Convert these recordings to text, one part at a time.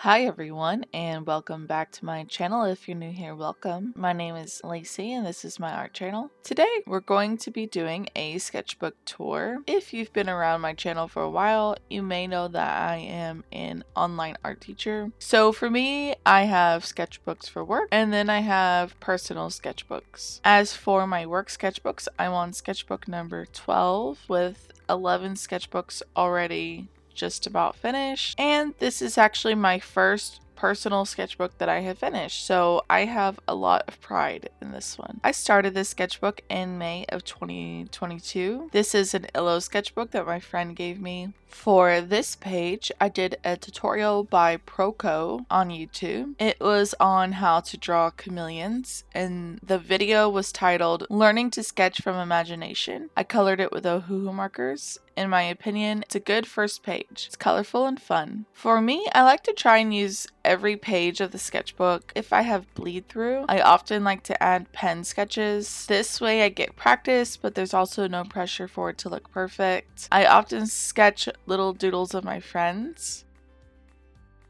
Hi everyone and welcome back to my channel. If you're new here, welcome. My name is Lacey and this is my art channel. Today we're going to be doing a sketchbook tour. If you've been around my channel for a while, you may know that I am an online art teacher. So for me, I have sketchbooks for work and then I have personal sketchbooks. As for my work sketchbooks, I'm on sketchbook number 12 with 11 sketchbooks already just about finished, and this is actually my first personal sketchbook that I have finished, so I have a lot of pride in this one. I started this sketchbook in May of 2022. This is an Illo sketchbook that my friend gave me. For this page, I did a tutorial by Proco on YouTube. It was on how to draw chameleons, and the video was titled Learning to Sketch from Imagination. I colored it with Ohuhu markers. In my opinion, it's a good first page. It's colorful and fun. For me, I like to try and use every page of the sketchbook. If I have bleed through, I often like to add pen sketches. This way I get practice, but there's also no pressure for it to look perfect. I often sketch little doodles of my friends.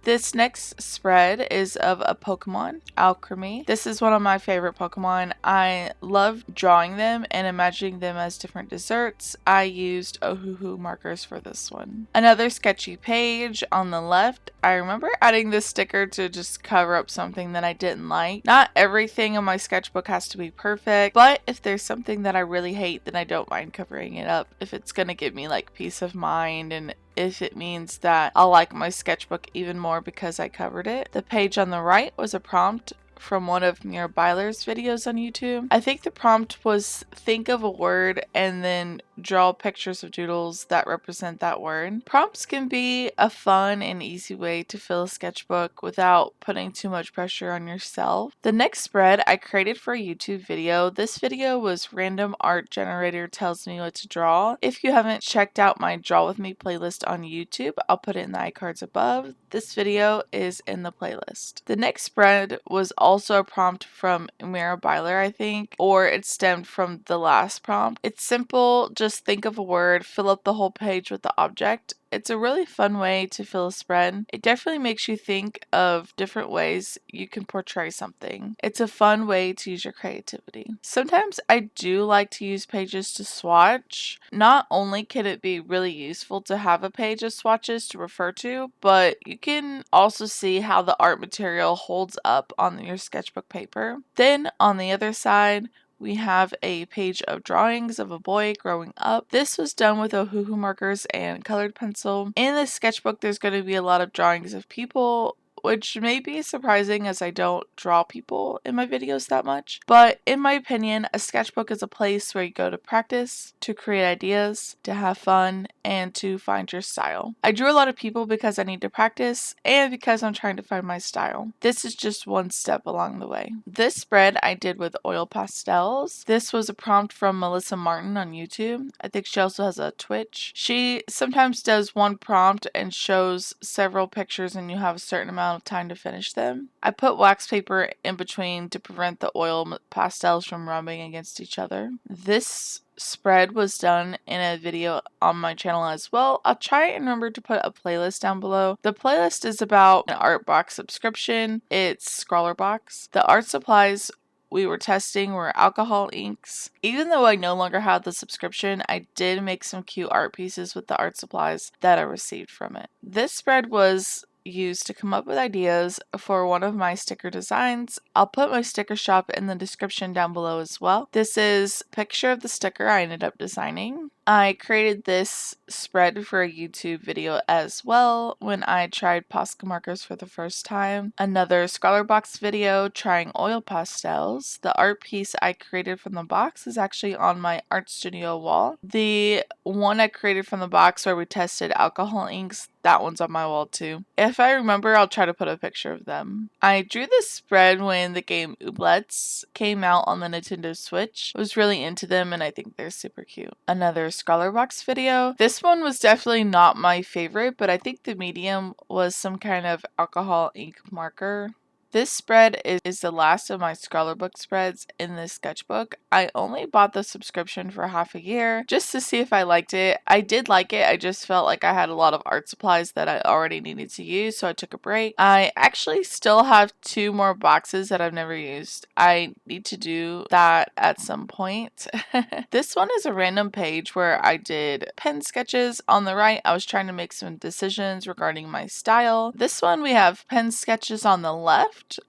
This next spread is of a Pokemon, Alchemy. This is one of my favorite Pokemon. I love drawing them and imagining them as different desserts. I used Ohuhu markers for this one. Another sketchy page on the left. I remember adding this sticker to just cover up something that I didn't like. Not everything in my sketchbook has to be perfect, but if there's something that I really hate, then I don't mind covering it up if it's gonna give me like peace of mind and if it means that I'll like my sketchbook even more because I covered it. The page on the right was a prompt from one of Mira Byler's videos on YouTube. I think the prompt was think of a word and then draw pictures of doodles that represent that word. Prompts can be a fun and easy way to fill a sketchbook without putting too much pressure on yourself. The next spread I created for a YouTube video. This video was Random Art Generator Tells Me What to Draw. If you haven't checked out my Draw With Me playlist on YouTube, I'll put it in the iCards above. This video is in the playlist. The next spread was also a prompt from Mira Byler, I think, or it stemmed from the last prompt. It's simple, just think of a word, fill up the whole page with the object. It's a really fun way to fill a spread. It definitely makes you think of different ways you can portray something. It's a fun way to use your creativity. Sometimes I do like to use pages to swatch. Not only can it be really useful to have a page of swatches to refer to, but you can also see how the art material holds up on your sketchbook paper. Then on the other side, we have a page of drawings of a boy growing up. This was done with Ohuhu markers and colored pencil. In this sketchbook, there's going to be a lot of drawings of people, which may be surprising as I don't draw people in my videos that much. But in my opinion, a sketchbook is a place where you go to practice, to create ideas, to have fun, and to find your style. I drew a lot of people because I need to practice and because I'm trying to find my style. This is just one step along the way. This spread I did with oil pastels. This was a prompt from Melissa Martin on YouTube. I think she also has a Twitch. She sometimes does one prompt and shows several pictures and you have a certain amount of time to finish them. I put wax paper in between to prevent the oil pastels from rubbing against each other. This spread was done in a video on my channel as well. I'll try and remember to put a playlist down below. The playlist is about an art box subscription. It's Scrawler Box. The art supplies we were testing were alcohol inks. Even though I no longer have the subscription, I did make some cute art pieces with the art supplies that I received from it. This spread was used to come up with ideas for one of my sticker designs. I'll put my sticker shop in the description down below as well. This is a picture of the sticker I ended up designing. I created this spread for a YouTube video as well when I tried Posca markers for the first time. Another Scholar Box video trying oil pastels. The art piece I created from the box is actually on my art studio wall. The one I created from the box where we tested alcohol inks, that one's on my wall too. If I remember, I'll try to put a picture of them. I drew this spread when the game Ooblets came out on the Nintendo Switch. I was really into them and I think they're super cute. Another Scholar Box video. This one was definitely not my favorite, but I think the medium was some kind of alcohol ink marker. This spread is the last of my Scholar Book spreads in this sketchbook. I only bought the subscription for half a year just to see if I liked it. I did like it. I just felt like I had a lot of art supplies that I already needed to use, so I took a break. I actually still have 2 more boxes that I've never used. I need to do that at some point. This one is a random page where I did pen sketches. On the right, I was trying to make some decisions regarding my style. This one, we have pen sketches on the left,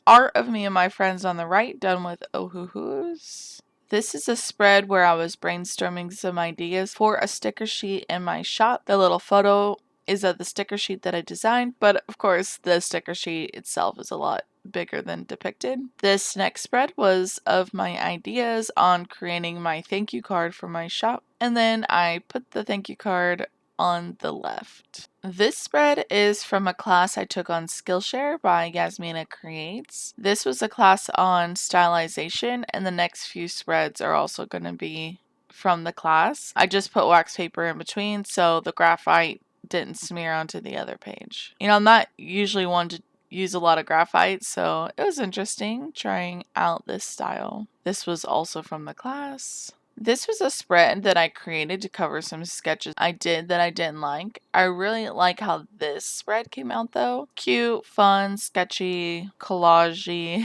art of me and my friends on the right, done with oh-hoo-hoos. This is a spread where I was brainstorming some ideas for a sticker sheet in my shop. The little photo is of the sticker sheet that I designed, but of course the sticker sheet itself is a lot bigger than depicted. This next spread was of my ideas on creating my thank you card for my shop, and then I put the thank you card on the left. This spread is from a class I took on Skillshare by Yasmina Creates. This was a class on stylization, and the next few spreads are also going to be from the class. I just put wax paper in between so the graphite didn't smear onto the other page. You know, I'm not usually one to use a lot of graphite, so it was interesting trying out this style. This was also from the class. This was a spread that I created to cover some sketches I did that I didn't like. I really like how this spread came out though. Cute, fun, sketchy, collagey.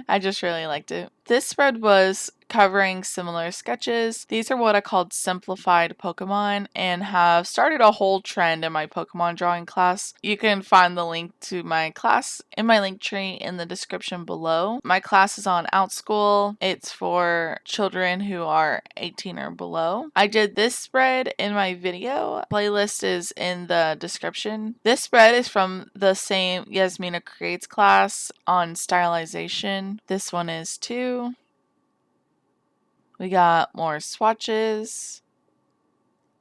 I just really liked it. This spread was covering similar sketches. These are what I called simplified Pokemon and have started a whole trend in my Pokemon drawing class. You can find the link to my class in my link tree in the description below. My class is on Outschool. It's for children who are 18 or below. I did this spread in my video. Playlist is in the description. This spread is from the same Yasmina Creates class on stylization. This one is too. We got more swatches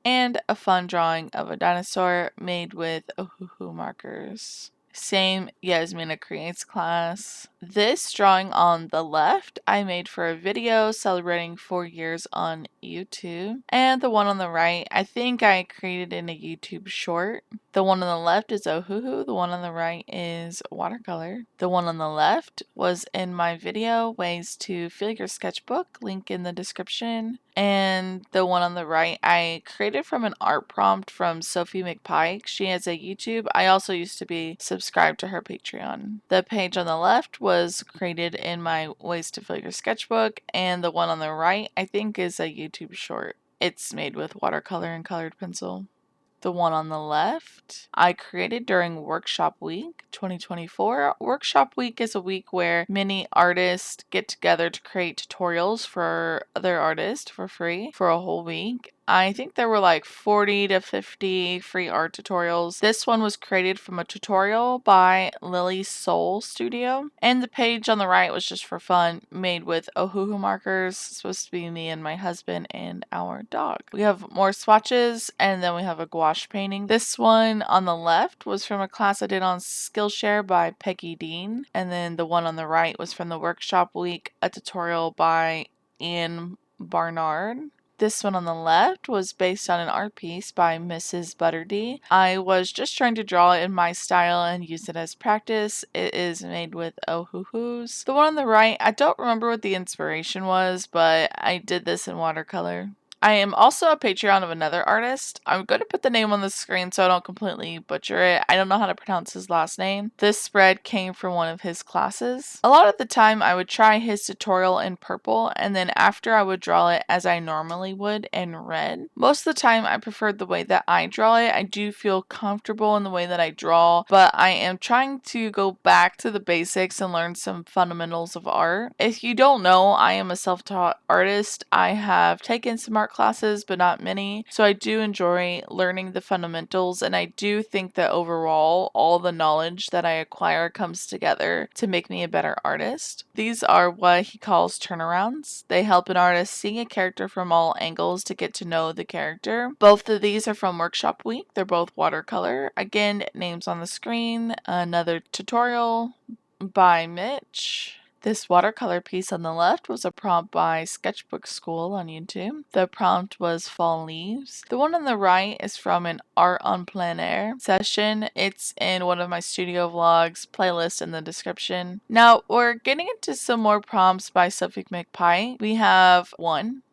and a fun drawing of a dinosaur made with Ohuhu markers. Same Yasmina Creates class. This drawing on the left I made for a video celebrating 4 years on YouTube. And the one on the right I think I created in a YouTube short. The one on the left is Ohuhu. The one on the right is watercolor. The one on the left was in my video Ways to Fill Your Sketchbook, link in the description. And the one on the right I created from an art prompt from Sophie McPike. She has a YouTube. I also used to be subscribed to her Patreon. The page on the left was created in my Ways to Fill Your Sketchbook, and the one on the right I think is a YouTube short. It's made with watercolor and colored pencil. The one on the left I created during Workshop Week 2024. Workshop Week is a week where many artists get together to create tutorials for other artists for free for a whole week. I think there were like 40 to 50 free art tutorials. This one was created from a tutorial by Lily's Soul Studio. And the page on the right was just for fun, made with Ohuhu markers. It's supposed to be me and my husband and our dog. We have more swatches, and then we have a gouache painting. This one on the left was from a class I did on Skillshare by Peggy Dean. And then the one on the right was from the Workshop Week, a tutorial by Ian Barnard. This one on the left was based on an art piece by Mrs. Butterdy. I was just trying to draw it in my style and use it as practice. It is made with oh-hoo-hoos. The one on the right, I don't remember what the inspiration was, but I did this in watercolor. I am also a Patreon of another artist. I'm going to put the name on the screen so I don't completely butcher it. I don't know how to pronounce his last name. This spread came from one of his classes. A lot of the time I would try his tutorial in purple, and then after I would draw it as I normally would in red. Most of the time I preferred the way that I draw it. I do feel comfortable in the way that I draw, but I am trying to go back to the basics and learn some fundamentals of art. If you don't know, I am a self-taught artist. I have taken some art classes, but not many. So I do enjoy learning the fundamentals, and I do think that overall, all the knowledge that I acquire comes together to make me a better artist. These are what he calls turnarounds. They help an artist see a character from all angles to get to know the character. Both of these are from Workshop Week. They're both watercolor. Again, names on the screen. Another tutorial by Mitch. This watercolor piece on the left was a prompt by Sketchbook School on YouTube. The prompt was fall leaves. The one on the right is from an art on plein air session. It's in one of my studio vlogs, playlist in the description. Now we're getting into some more prompts by Sophie McPie. We have one,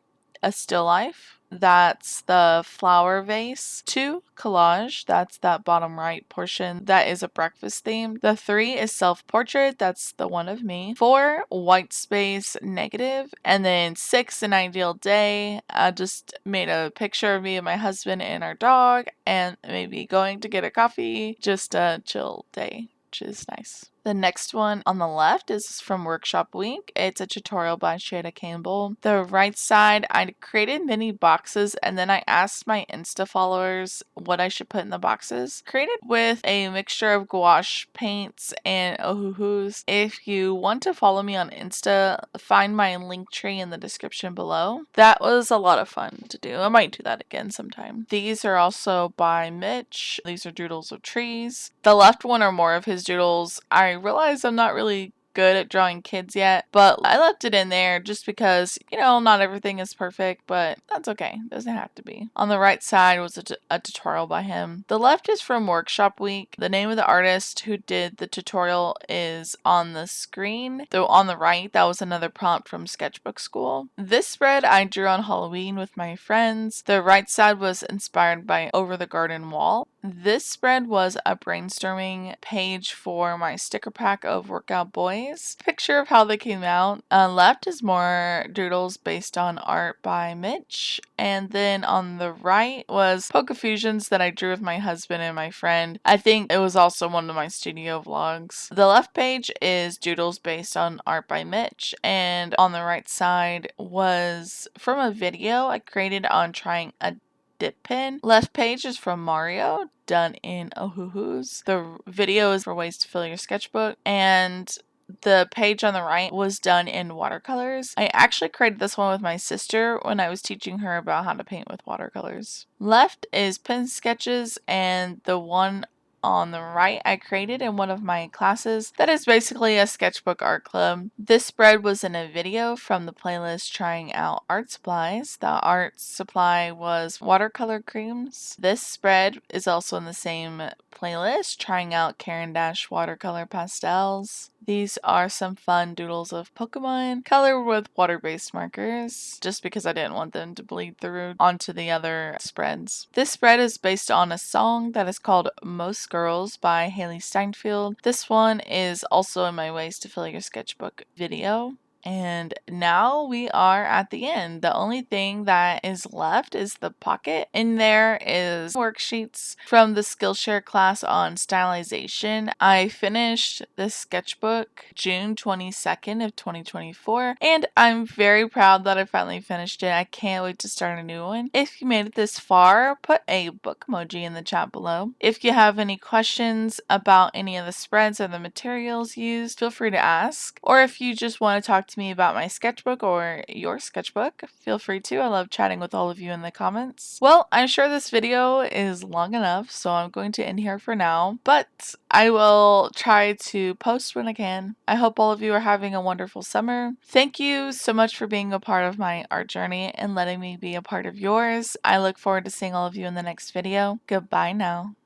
a still life. That's the flower vase. 2, collage. That's that bottom right portion. That is a breakfast theme. The 3 is self-portrait. That's the one of me. 4, white space negative. And then 6, an ideal day. I just made a picture of me and my husband and our dog and maybe going to get a coffee. Just a chill day, which is nice. The next one on the left is from Workshop Week. It's a tutorial by Shada Campbell. The right side, I created mini boxes and then I asked my Insta followers what I should put in the boxes. Created with a mixture of gouache paints and ohuhus. If you want to follow me on Insta, find my link tree in the description below. That was a lot of fun to do. I might do that again sometime. These are also by Mitch. These are doodles of trees. The left one are more of his doodles. I realize I'm not really good at drawing kids yet, but I left it in there just because, not everything is perfect, but that's okay. It doesn't have to be. On the right side was a tutorial by him. The left is from Workshop Week. The name of the artist who did the tutorial is on the screen. Though on the right, that was another prompt from Sketchbook School. This spread I drew on Halloween with my friends. The right side was inspired by Over the Garden Wall. This spread was a brainstorming page for my sticker pack of Workout Boys. Picture of how they came out. Left is more doodles based on art by Mitch. And then on the right was Poke Fusions that I drew with my husband and my friend. I think it was also one of my studio vlogs. The left page is doodles based on art by Mitch. And on the right side was from a video I created on trying a dip pen. Left page is from Mario, done in ohuhus. The video is for ways to fill your sketchbook, and the page on the right was done in watercolors. I actually created this one with my sister when I was teaching her about how to paint with watercolors. Left is pen sketches, and the one on the right I created in one of my classes that is basically a sketchbook art club. This spread was in a video from the playlist trying out art supplies. The art supply was watercolor creams. This spread is also in the same playlist trying out Caran d'Ache watercolor pastels. These are some fun doodles of Pokemon colored with water-based markers, just because I didn't want them to bleed through onto the other spreads. This spread is based on a song that is called Most Girls by Haley Steinfeld. This one is also in my Ways to Fill Your Sketchbook video. And now we are at the end. The only thing that is left is the pocket. In there is worksheets from the Skillshare class on stylization. I finished this sketchbook June 22nd of 2024, and I'm very proud that I finally finished it. I can't wait to start a new one. If you made it this far, put a book emoji in the chat below. If you have any questions about any of the spreads or the materials used, feel free to ask. Or if you just want to talk to me about my sketchbook or your sketchbook, feel free to. I love chatting with all of you in the comments. Well, I'm sure this video is long enough, so I'm going to end here for now, but I will try to post when I can. I hope all of you are having a wonderful summer. Thank you so much for being a part of my art journey and letting me be a part of yours. I look forward to seeing all of you in the next video. Goodbye now.